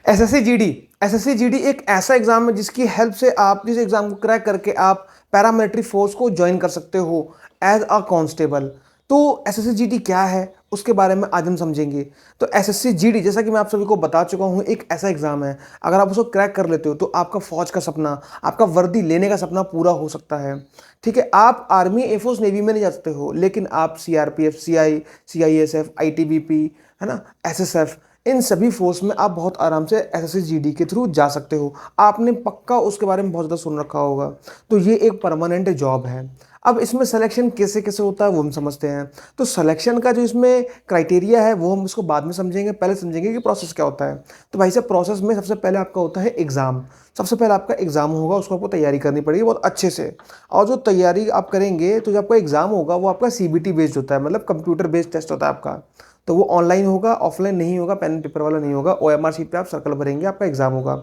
SSC GD. SSC GD एक ऐसा exam है जिसकी हेल्प से आप जिस एग्जाम को क्रैक करके आप पैरामिलिट्री फोर्स को ज्वाइन कर सकते हो एज अ कांस्टेबल। तो एसएससी जीडी क्या है उसके बारे में आज हम समझेंगे। तो एसएससी जीडी जैसा कि मैं आप सभी को बता चुका हूँ एक ऐसा एग्जाम है, अगर आप उसको क्रैक कर लेते हो तो आपका फौज का सपना, आपका वर्दी लेने का सपना पूरा हो सकता है। ठीक है, आप आर्मी, एयरफोर्स, नेवी में नहीं जा सकते हो, लेकिन आप सीआरपीएफ, सीआईएसएफ, आईटीबीपी, है ना, एसएसएफ, इन सभी फोर्स में आप बहुत आराम से एसएससी जीडी के थ्रू जा सकते हो। आपने पक्का उसके बारे में बहुत ज़्यादा सुन रखा होगा। तो ये एक परमानेंट जॉब है। अब इसमें सिलेक्शन कैसे कैसे होता है वो हम समझते हैं। तो सिलेक्शन का जो इसमें क्राइटेरिया है वो हम इसको बाद में समझेंगे, पहले समझेंगे कि प्रोसेस क्या होता है। तो भाई साहब, प्रोसेस में सबसे पहले आपका होता है एग्ज़ाम। सबसे पहले आपका एग्ज़ाम होगा, उसको आपको तैयारी करनी पड़ेगी बहुत अच्छे से। और जो तैयारी आप करेंगे तो जो आपका एग्ज़ाम होगा वो आपका सीबीटी बेस्ड होता है, मतलब कंप्यूटर बेस्ड टेस्ट होता है आपका। तो वो ऑनलाइन होगा, ऑफलाइन नहीं होगा, पेन पेपर वाला नहीं होगा। ओएमआर शीट पे आप सर्कल भरेंगे, आपका एग्जाम होगा।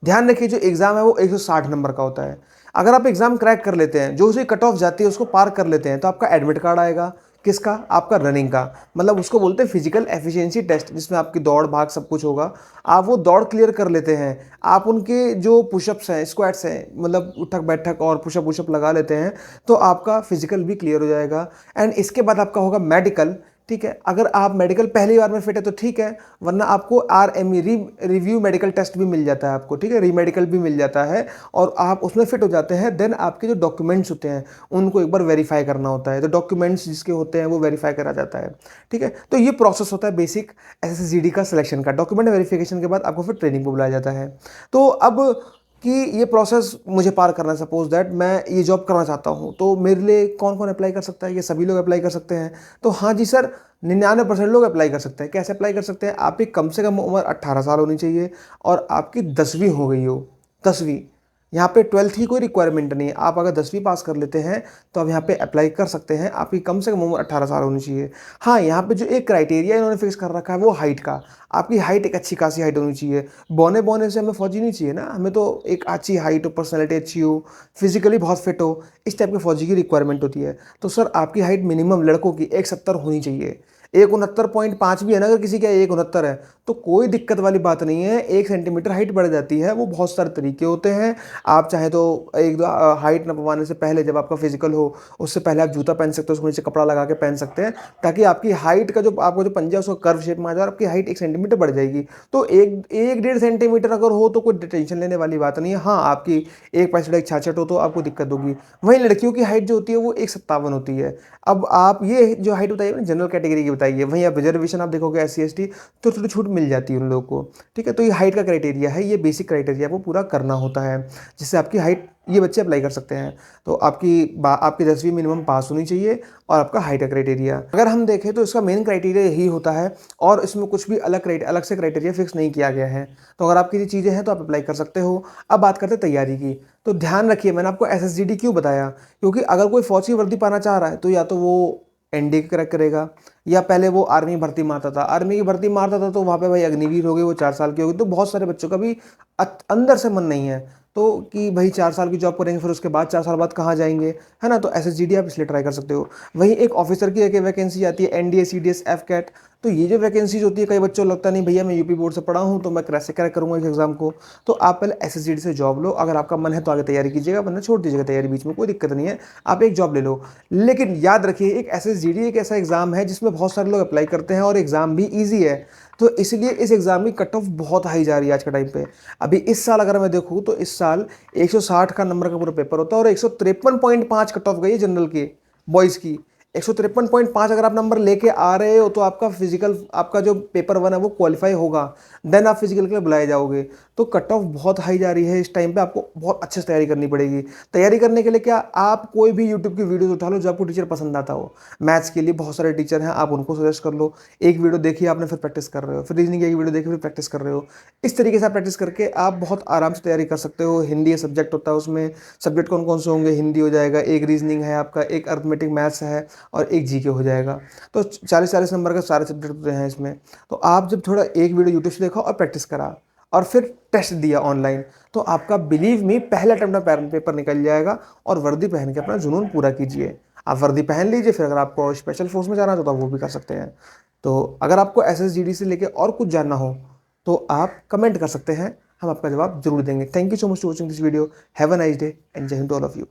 ध्यान रखिए, जो एग्जाम है वो 160 नंबर का होता है। अगर आप एग्जाम क्रैक कर लेते हैं, जो उसी कट ऑफ जाती है उसको पार कर लेते हैं, तो आपका एडमिट कार्ड आएगा। किसका? आपका रनिंग का। मतलब उसको बोलते हैं फिजिकल एफिशिएंसी टेस्ट, जिसमें आपकी दौड़ भाग सब कुछ होगा। आप वो दौड़ क्लियर कर लेते हैं, आप उनके जो पुशअप्स हैं, स्क्वाट्स हैं, मतलब उठक बैठक और पुशअप पुशअप लगा लेते हैं, तो आपका फिजिकल भी क्लियर हो जाएगा। एंड इसके बाद आपका होगा मेडिकल। ठीक है, अगर आप मेडिकल पहली बार में फिट है तो ठीक है, वरना आपको आरएमई रिव्यू मेडिकल टेस्ट भी मिल जाता है आपको। ठीक है, रीमेडिकल भी मिल जाता है और आप उसमें फिट हो जाते हैं। देन आपके जो डॉक्यूमेंट्स होते हैं उनको एक बार वेरीफाई करना होता है। तो डॉक्यूमेंट्स जिसके होते हैं वो वेरीफाई करा जाता है। ठीक है, तो ये प्रोसेस होता है बेसिक एसएससीजीडी का सिलेक्शन का। डॉक्यूमेंट वेरिफिकेशन के बाद आपको फिर ट्रेनिंग को बुलाया जाता है। तो अब कि ये प्रोसेस मुझे पार करना है, सपोज दैट मैं ये जॉब करना चाहता हूँ, तो मेरे लिए कौन कौन अप्लाई कर सकता है? ये सभी लोग अप्लाई कर सकते हैं? तो हाँ जी सर, 99% लोग अप्लाई कर सकते हैं। कैसे अप्लाई कर सकते हैं? आपकी कम से कम उम्र 18 साल होनी चाहिए और आपकी 10वीं हो गई हो। 10वीं, यहाँ पे 12th की कोई रिक्वायरमेंट नहीं है। आप अगर 10वीं पास कर लेते हैं तो आप यहाँ पे अप्लाई कर सकते हैं। आपकी कम से कम उम्र 18 साल होनी चाहिए। हाँ, यहाँ पे जो एक क्राइटेरिया इन्होंने फिक्स कर रखा है वो हाइट का। आपकी हाइट एक अच्छी खासी हाइट होनी चाहिए। बौने बौने से हमें फौजी नहीं चाहिए ना, हमें तो एक अच्छी हाइट हो, पर्सनैलिटी अच्छी हो, फिजिकली बहुत फिट हो, इस टाइप के फौजी की रिक्वायरमेंट होती है। तो सर आपकी हाइट मिनिमम लड़कों की 170 होनी चाहिए। 169.5 भी है ना, अगर किसी का 169 है तो कोई दिक्कत वाली बात नहीं है। 1 सेंटीमीटर हाइट बढ़ जाती है, वो बहुत सारे तरीके होते हैं। आप चाहे तो एक दो हाइट नपवाने से पहले, जब आपका फिजिकल हो उससे पहले आप जूता पहन सकते हो, उसको नीचे कपड़ा लगा के पहन सकते हैं, ताकि आपकी हाइट का जो आपका जो पंजा उसको कर्व शेप में आ जाए और आपकी हाइट 1 सेंटीमीटर बढ़ जाएगी। तो एक 1.5 सेंटीमीटर अगर हो तो कोई टेंशन लेने वाली बात नहीं है। हाँ, आपकी 1 65 1 66 हो तो आपको दिक्कत होगी। वहीं लड़कियों की हाइट जो होती है वो 157 होती है। अब आप ये जो हाइट बताइए ना, जनरल कैटेगरी की बताइए। वहीं आप रिजर्वेशन आप देखोगे SC ST, तो थोड़ी छूट मिल जाती है उन लोगों को। ठीक है, तो ये हाइट का क्राइटेरिया है, ये बेसिक क्राइटेरिया आपको पूरा करना होता है, जिससे आपकी हाइट ये बच्चे अप्लाई कर सकते हैं। तो आपकी 10वीं मिनिमम पास होनी चाहिए और आपका हाइट का क्राइटेरिया। अगर हम देखें तो इसका मेन क्राइटेरिया यही होता है और इसमें कुछ भी अलग से क्राइटेरिया फिक्स नहीं किया गया है। तो अगर आपकी ये चीज़ें हैं तो आप अप्लाई कर सकते हो। अब बात करते हैं तैयारी की। तो ध्यान रखिए, मैंने आपको SSGD क्यों बताया, क्योंकि अगर कोई फौज की वर्दी पाना चाह रहा है तो या तो वो एनडी क्रैक करेगा, या पहले वो आर्मी भर्ती मारता था। आर्मी की भर्ती मारता था तो वहाँ पे भाई अग्निवीर हो गए, वो 4 साल की हो गई। तो बहुत सारे बच्चों का भी अंदर से मन नहीं है तो कि भाई 4 साल की जॉब करेंगे, फिर उसके बाद 4 साल बाद कहाँ जाएंगे, है ना। तो SSGD आप इसलिए ट्राई कर सकते हो। वहीं एक ऑफिसर की एक वैकेंसी आती है, NDA CDS FCAT। तो ये जो वैकेंसीज होती है, कई बच्चों को लगता नहीं भैया मैं यूपी बोर्ड से पढ़ा हूँ तो मैं कैसे क्रैक करूँगा इस एग्जाम को। तो आप पहले SSGD से जॉब लो, अगर आपका मन है तो आगे तैयारी कीजिएगा, वरना छोड़ दीजिएगा तैयारी बीच में, कोई दिक्कत नहीं है। आप एक जॉब ले लो। लेकिन याद रखिए, एक SSGD एक ऐसा एग्जाम है जिसमें बहुत सारे लोग अप्लाई करते हैं और एग्जाम भी ईजी है। तो इसलिए इस एग्जाम की कट ऑफ बहुत हाई जा रही है आज के टाइम पे। अभी इस साल अगर मैं देखूँ तो इस साल 160 का नंबर का पूरा पेपर होता है और 153.5 कट ऑफ गई है जनरल की, बॉयज़ की। 153.5 अगर आप नंबर लेके आ रहे हो तो आपका फिजिकल, आपका जो पेपर 1 है वो क्वालिफाई होगा, देन आप फिजिकल के लिए बुलाए जाओगे। तो कट ऑफ बहुत हाई जा रही है इस टाइम पे, आपको बहुत अच्छे से तैयारी करनी पड़ेगी। तैयारी करने के लिए क्या, आप कोई भी यूट्यूब की वीडियोस उठा लो जो आपको टीचर पसंद आता हो। मैथ्स के लिए बहुत सारे टीचर हैं, आप उनको सजेस्ट कर लो। एक वीडियो देखिए आपने, फिर प्रैक्टिस कर रहे हो, फिर रीजनिंग की एक वीडियो देखिए, फिर प्रैक्टिस कर रहे हो। इस तरीके से आप प्रैक्टिस करके आप बहुत आराम से तैयारी कर सकते हो। हिंदी सब्जेक्ट होता है, उसमें सब्जेक्ट कौन कौन से होंगे, हिंदी हो जाएगा, एक रीजनिंग है आपका, एक अर्थमेटिक मैथ्स है और एक जीके हो जाएगा। तो 40-40 नंबर का सारे सब्जेक्ट होते हैं इसमें। तो आप जब थोड़ा एक वीडियो यूट्यूब से देखा और प्रैक्टिस करा और फिर टेस्ट दिया ऑनलाइन, तो आपका बिलीव मी पहले अटेम्प्ट में पेपर निकल जाएगा। और वर्दी पहन के अपना जुनून पूरा कीजिए। आप वर्दी पहन लीजिए, फिर अगर आपको स्पेशल फोर्स में जाना है तो आप वो भी कर सकते हैं। तो अगर आपको SSGD से लेके और कुछ जानना हो तो आप कमेंट कर सकते हैं, हम आपका जवाब जरूर देंगे। Thank you so much for watching this video. Have a nice day and Jai Hind to all of you.